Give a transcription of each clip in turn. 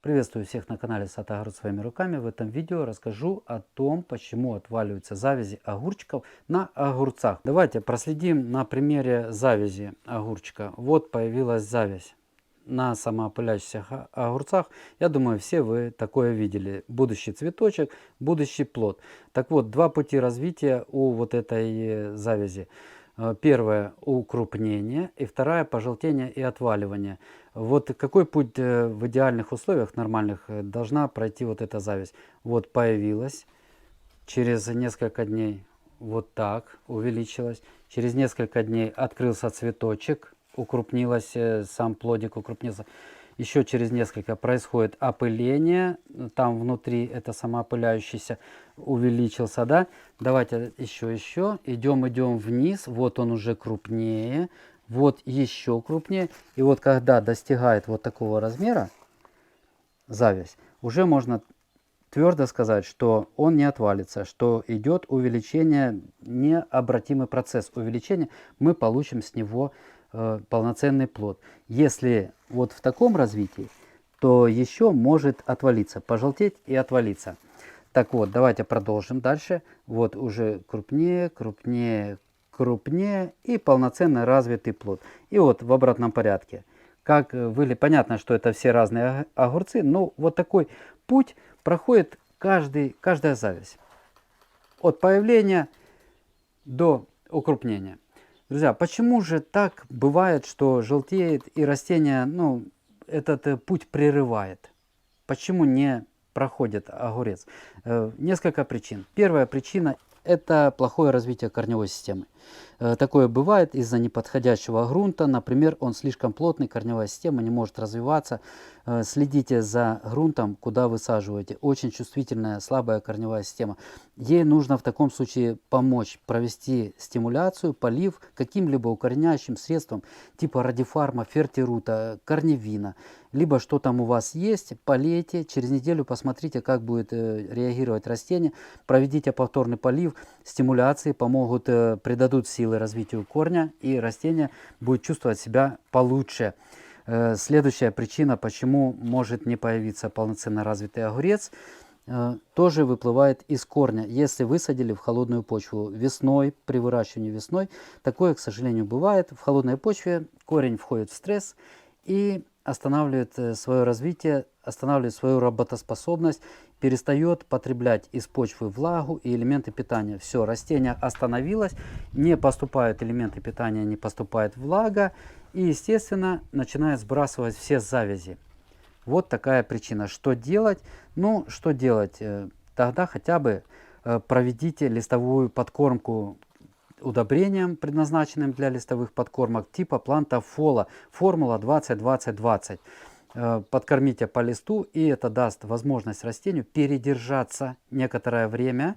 Приветствую всех на канале Сад Огород своими руками. В этом видео расскажу о том, почему отваливаются завязи огурчиков на огурцах. Давайте проследим на примере завязи огурчика. Вот появилась завязь на самоопыляющихся огурцах. Я думаю, все вы такое видели. Будущий цветочек, будущий плод. Так вот, два пути развития у вот этой завязи. Первое — укрупнение, и второе — пожелтение и отваливание. Вот какой путь в идеальных условиях, нормальных, должна пройти вот эта зависть? Вот появилась, через несколько дней вот так увеличилась, через несколько дней открылся цветочек, укрупнилась, сам плодик укрупнился. Еще через несколько происходит опыление, там внутри это самоопыляющийся увеличился, да. Давайте еще, идем вниз, вот он уже крупнее, вот еще крупнее. И вот когда достигает вот такого размера зависть, уже можно твердо сказать, что он не отвалится, что идет увеличение, необратимый процесс увеличения, мы получим с него полноценный плод. Если вот в таком развитии, то еще может отвалиться, пожелтеть и отвалиться. Так вот, давайте продолжим дальше. Вот уже крупнее, крупнее, крупнее и полноценно развитый плод. И вот в обратном порядке. Как выглядит, понятно, что это все разные огурцы, но вот такой путь проходит каждая зависть. От появления до укрупнения. Друзья, почему же так бывает, что желтеет и растение, этот путь прерывает? Почему не проходит огурец? Несколько причин. Первая причина — это плохое развитие корневой системы. Такое бывает из-за неподходящего грунта. Например, он слишком плотный, корневая система не может развиваться. Следите за грунтом, куда высаживаете. Очень чувствительная, слабая корневая система. Ей нужно в таком случае помочь провести стимуляцию, полив каким-либо укореняющим средством типа радифарма, фертирута, корневина. Либо что там у вас есть, полейте, через неделю посмотрите, как будет реагировать растение. Проведите повторный полив, стимуляции помогут, придадут силы развитию корня, и растение будет чувствовать себя получше. Следующая причина, почему может не появиться полноценно развитый огурец, тоже выплывает из корня. Если высадили в холодную почву весной, при выращивании весной, такое, к сожалению, бывает. В холодной почве корень входит в стресс и останавливает свое развитие, останавливает свою работоспособность, перестает потреблять из почвы влагу и элементы питания. Все, растение остановилось, не поступают элементы питания, не поступает влага, и, естественно, начинает сбрасывать все завязи. Вот такая причина. Что делать? Ну, что делать? Тогда хотя бы проведите листовую подкормку удобрением, предназначенным для листовых подкормок типа Плантафола, формула 20-20-20. Подкормите по листу, и это даст возможность растению передержаться некоторое время,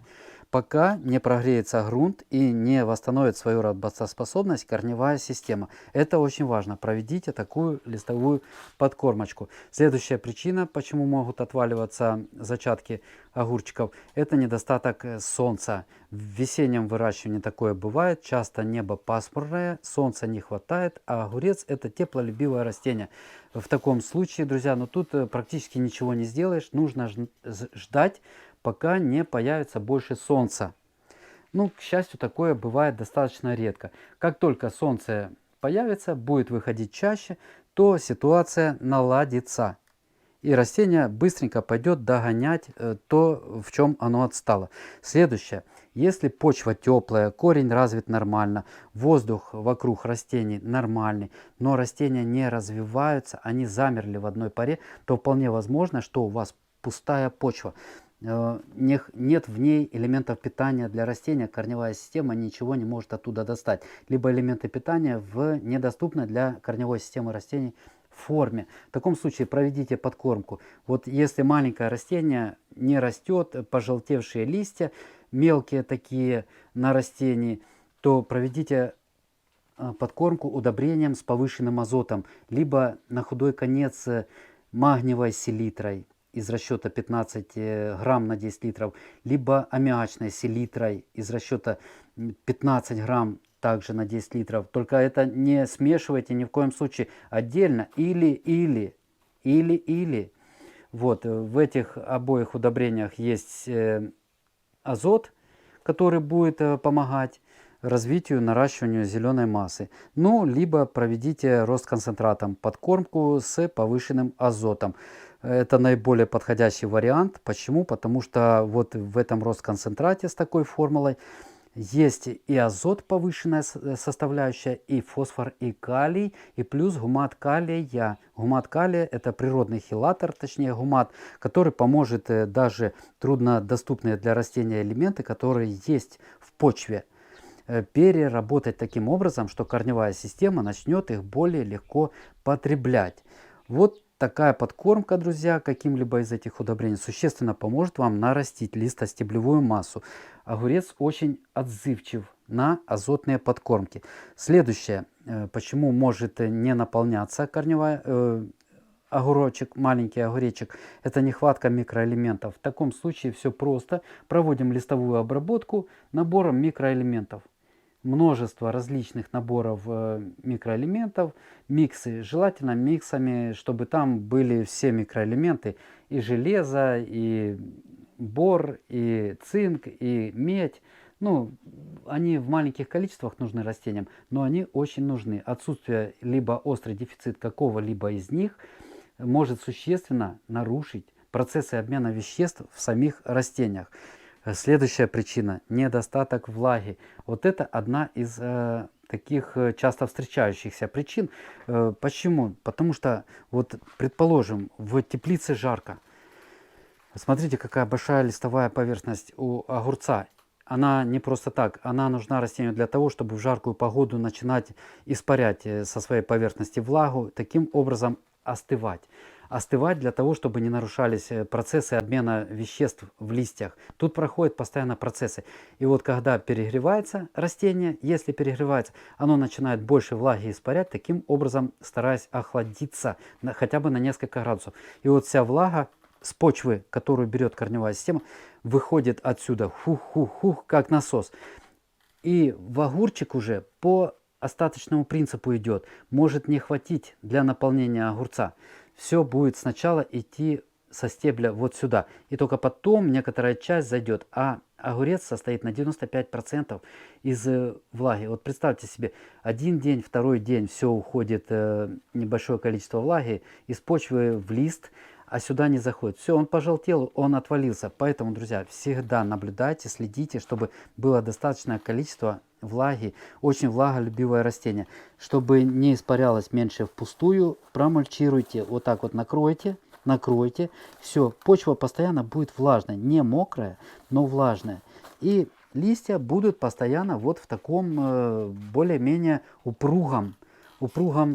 пока не прогреется грунт и не восстановит свою работоспособность корневая система. Это очень важно. Проведите такую листовую подкормочку. Следующая причина, почему могут отваливаться зачатки огурчиков, это недостаток солнца. В весеннем выращивании такое бывает. Часто небо пасмурное, солнца не хватает, а огурец — это теплолюбивое растение. В таком случае, друзья, тут практически ничего не сделаешь. Нужно ждать, пока не появится больше солнца. К счастью, такое бывает достаточно редко. Как только солнце появится, будет выходить чаще, то ситуация наладится. И растение быстренько пойдет догонять то, в чем оно отстало. Следующее. Если почва теплая, корень развит нормально, воздух вокруг растений нормальный, но растения не развиваются, они замерли в одной паре, то вполне возможно, что у вас пустая почва. Нет в ней элементов питания для растения, корневая система ничего не может оттуда достать. Либо элементы питания в недоступной для корневой системы растений форме. В таком случае проведите подкормку. Вот если маленькое растение не растет, пожелтевшие листья, мелкие такие на растении, то проведите подкормку удобрением с повышенным азотом, либо на худой конец магниевой селитрой из расчета 15 грамм на 10 литров, либо аммиачной селитрой из расчета 15 грамм также на 10 литров. Только это не смешивайте ни в коем случае отдельно. Или. Вот, в этих обоих удобрениях есть азот, который будет помогать развитию, наращиванию зеленой массы. Ну, либо проведите рост концентратом, подкормку с повышенным азотом. Это наиболее подходящий вариант. Почему? Потому что вот в этом рост концентрате с такой формулой есть и азот, повышенная составляющая, и фосфор, и калий, и плюс гумат калия. Гумат калия – это природный хелатор, точнее гумат, который поможет даже труднодоступные для растения элементы, которые есть в почве, переработать таким образом, что корневая система начнет их более легко потреблять. Вот такая подкормка, друзья, каким-либо из этих удобрений существенно поможет вам нарастить листостеблевую массу. Огурец очень отзывчив на азотные подкормки. Следующее, почему может не наполняться корневая огурочек, маленький огуречек, это нехватка микроэлементов. В таком случае все просто. Проводим листовую обработку набором микроэлементов. Множество различных наборов микроэлементов, миксы, желательно миксами, чтобы там были все микроэлементы, и железо, и бор, и цинк, и медь. Ну, они в маленьких количествах нужны растениям, но они очень нужны. Отсутствие либо острый дефицит какого-либо из них может существенно нарушить процессы обмена веществ в самих растениях. Следующая причина – недостаток влаги. Вот это одна из таких часто встречающихся причин. Почему? Потому что, вот, предположим, в теплице жарко. Смотрите, какая большая листовая поверхность у огурца. Она не просто так, она нужна растению для того, чтобы в жаркую погоду начинать испарять со своей поверхности влагу, таким образом остывать. Остывать для того, чтобы не нарушались процессы обмена веществ в листьях. Тут проходят постоянно процессы. И вот когда перегревается растение, если перегревается, оно начинает больше влаги испарять, таким образом стараясь охладиться хотя бы на несколько градусов. И вот вся влага с почвы, которую берет корневая система, выходит отсюда хух-хух-хух, как насос. И в огурчик уже по остаточному принципу идет. Может не хватить для наполнения огурца. Все будет сначала идти со стебля вот сюда. И только потом некоторая часть зайдет. А огурец состоит на 95% из влаги. Вот представьте себе, один день, второй день все уходит небольшое количество влаги из почвы в лист, а сюда не заходит. Все, он пожелтел, он отвалился. Поэтому, друзья, всегда наблюдайте, следите, чтобы было достаточное количество влаги. Очень влаголюбивое растение. Чтобы не испарялось меньше впустую, промульчируйте. Вот так вот накройте. Накройте. Все, почва постоянно будет влажная. Не мокрая, но влажная. И листья будут постоянно вот в таком более-менее упругом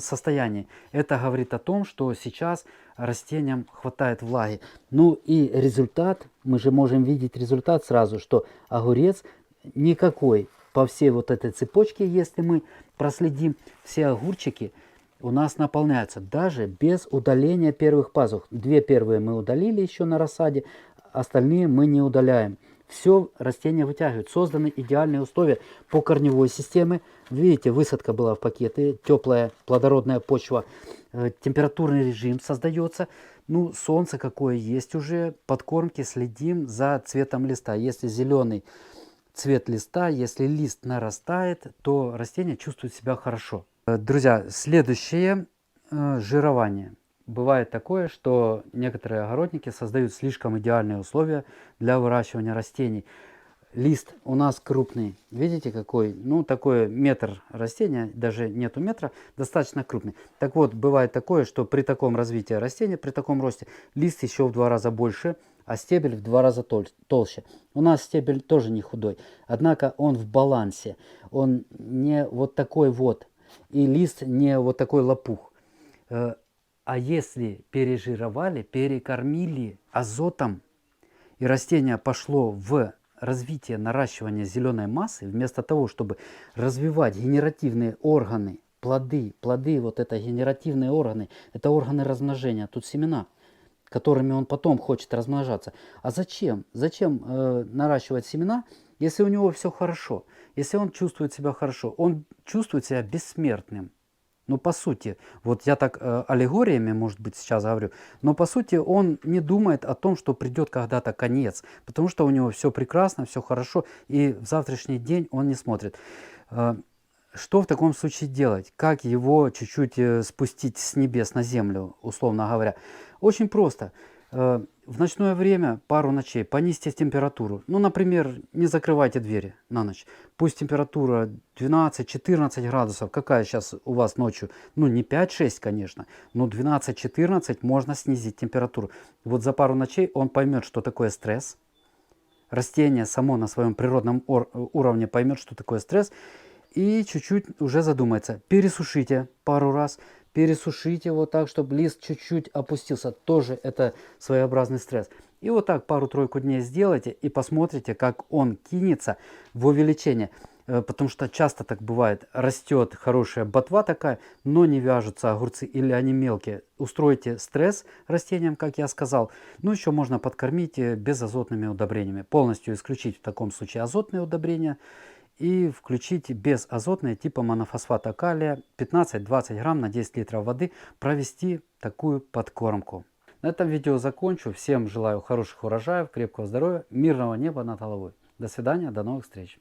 состоянии. Это говорит о том, что сейчас растениям хватает влаги. Ну и результат, мы же можем видеть результат сразу, что огурец никакой по всей вот этой цепочке, если мы проследим, все огурчики у нас наполняются даже без удаления первых пазух. Две первые мы удалили еще на рассаде, остальные мы не удаляем. Все растения вытягивают. Созданы идеальные условия по корневой системе. Видите, высадка была в пакеты, теплая плодородная почва, температурный режим создается. Ну, солнце какое есть уже, подкормки, следим за цветом листа. Если зеленый цвет листа, если лист нарастает, то растение чувствует себя хорошо. Друзья, следующее жирование. Бывает такое, что некоторые огородники создают слишком идеальные условия для выращивания растений. Лист у нас крупный. Видите какой? Ну, такой метр растения, даже нету метра, достаточно крупный. Так вот, бывает такое, что при таком развитии растения, при таком росте, лист еще в 2 раза больше, а стебель в 2 раза толще. У нас стебель тоже не худой, однако он в балансе. Он не вот такой вот, и лист не вот такой лопух. А если пережировали, перекормили азотом, и растение пошло в развитие, наращивание зеленой массы, вместо того, чтобы развивать генеративные органы, плоды, вот это генеративные органы, это органы размножения, тут семена, которыми он потом хочет размножаться. А зачем? Зачем наращивать семена, если у него все хорошо, если он чувствует себя хорошо? Он чувствует себя бессмертным. Но по сути, вот я так аллегориями, может быть, сейчас говорю, но по сути он не думает о том, что придет когда-то конец, потому что у него все прекрасно, все хорошо, и в завтрашний день он не смотрит. Что в таком случае делать? Как его чуть-чуть спустить с небес на землю, условно говоря? Очень просто. В ночное время, пару ночей, понизьте температуру. Ну, например, не закрывайте двери на ночь. Пусть температура 12-14 градусов. Какая сейчас у вас ночью? Ну, не 5-6, конечно, но 12-14 можно снизить температуру. Вот за пару ночей он поймет, что такое стресс. Растение само на своем природном уровне поймет, что такое стресс. И чуть-чуть уже задумается. Пересушите пару раз. Пересушите вот так, чтобы лист чуть-чуть опустился. Тоже это своеобразный стресс. И вот так пару-тройку дней сделайте и посмотрите, как он кинется в увеличение. Потому что часто так бывает. Растет хорошая ботва такая, но не вяжутся огурцы или они мелкие. Устройте стресс растениям, как я сказал. Ну, еще можно подкормить безазотными удобрениями. Полностью исключить в таком случае азотные удобрения. И включить безазотные типа монофосфата калия 15-20 грамм на 10 литров воды, провести такую подкормку. На этом видео закончу. Всем желаю хороших урожаев, крепкого здоровья, мирного неба над головой. До свидания, до новых встреч.